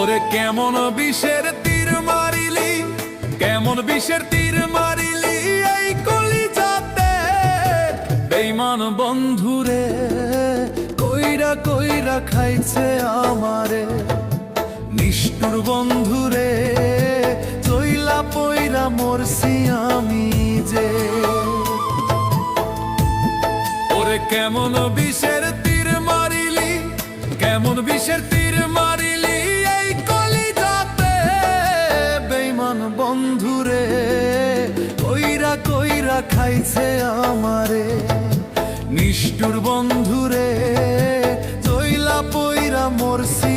ওরে কেমন বিষের তীর মারিলি, কেমন বিষের তীর মারিলি এই কলিজাতে। বেঈমান বন্ধুরে কইরা কইরা খাইছে আমারে, নিষ্ঠুর বন্ধুরে চইলা পইরা মরছি আমি যে। ওরে কেমন বিষের তীর মারিলি, কেমন বিষের তীর মারিলি এই কলিজাতে। বেঈমান বন্ধুরে কইরা কইরা খাইছে আমারে, নিষ্ঠুর বন্ধুরে চইলা পইরা মরছি